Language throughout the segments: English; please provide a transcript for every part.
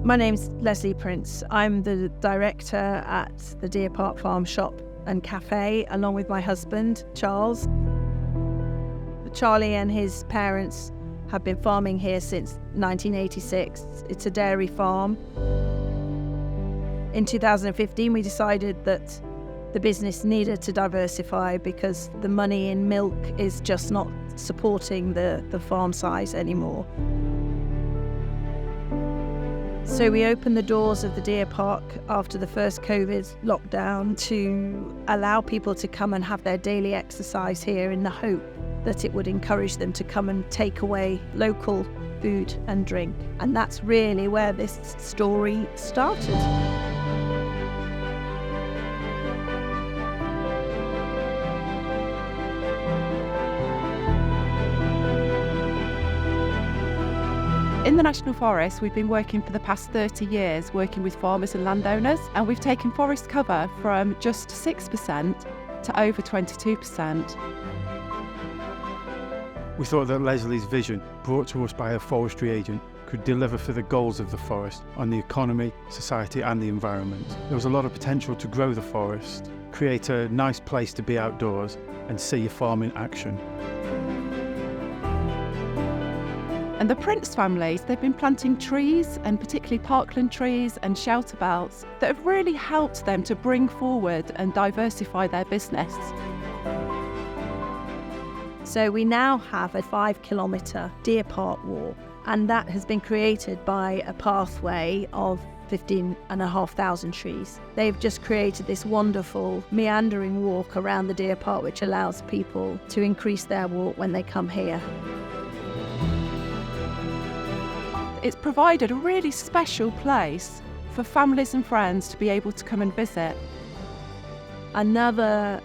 My name's Leslie Prince. I'm the director at the Deer Park Farm Shop and Cafe, along with my husband, Charles. Charlie and his parents have been farming here since 1986. It's a dairy farm. In 2015, we decided that the business needed to diversify because the money in milk is just not supporting the farm size anymore. So we opened the doors of the Deer Park after the first COVID lockdown to allow people to come and have their daily exercise here, in the hope that it would encourage them to come and take away local food and drink. And that's really where this story started. In the National Forest, we've been working for the past 30 years, working with farmers and landowners, and we've taken forest cover from just 6% to over 22%. We thought that Leslie's vision, brought to us by a forestry agent, could deliver for the goals of the forest on the economy, society and the environment. There was a lot of potential to grow the forest, create a nice place to be outdoors and see your farm in action. And the Prince families, they've been planting trees, and particularly parkland trees and shelter belts, that have really helped them to bring forward and diversify their business. So we now have a 5-kilometre Deer Park walk, and that has been created by a pathway of 15,500 trees. They've just created this wonderful meandering walk around the Deer Park, which allows people to increase their walk when they come here. It's provided a really special place for families and friends to be able to come and visit. Another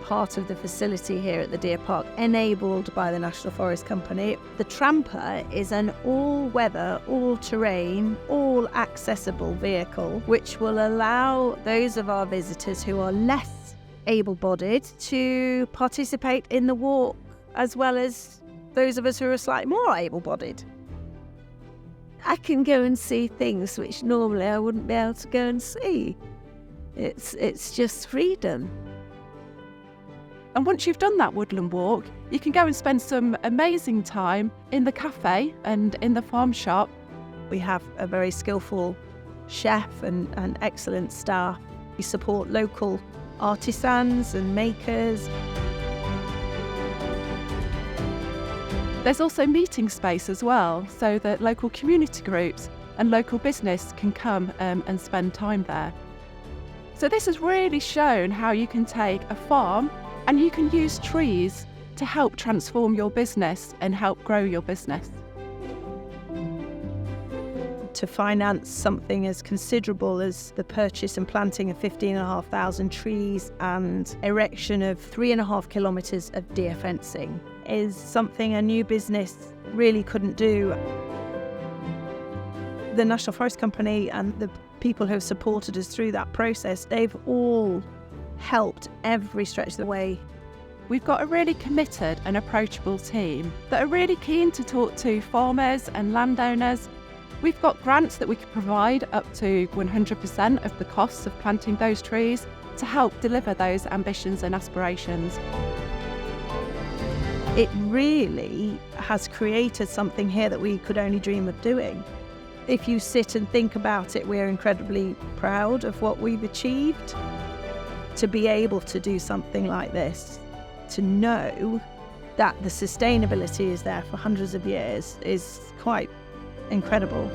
part of the facility here at the Deer Park, enabled by the National Forest Company, the Tramper is an all-weather, all-terrain, all-accessible vehicle which will allow those of our visitors who are less able-bodied to participate in the walk, as well as those of us who are slightly more able-bodied. I can go and see things which normally I wouldn't be able to go and see. It's just freedom. And once you've done that woodland walk, you can go and spend some amazing time in the cafe and in the farm shop. We have a very skillful chef and excellent staff. We support local artisans and makers. There's also meeting space as well, so that local community groups and local business can come and spend time there. So this has really shown how you can take a farm and you can use trees to help transform your business and help grow your business. To finance something as considerable as the purchase and planting of 15,500 trees and erection of 3.5 kilometres of deer fencing is something a new business really couldn't do. The National Forest Company and the people who have supported us through that process, they've all helped every stretch of the way. We've got a really committed and approachable team that are really keen to talk to farmers and landowners. We've got grants that we can provide up to 100% of the costs of planting those trees to help deliver those ambitions and aspirations. It really has created something here that we could only dream of doing. If you sit and think about it, we're incredibly proud of what we've achieved. To be able to do something like this, to know that the sustainability is there for hundreds of years, is quite incredible.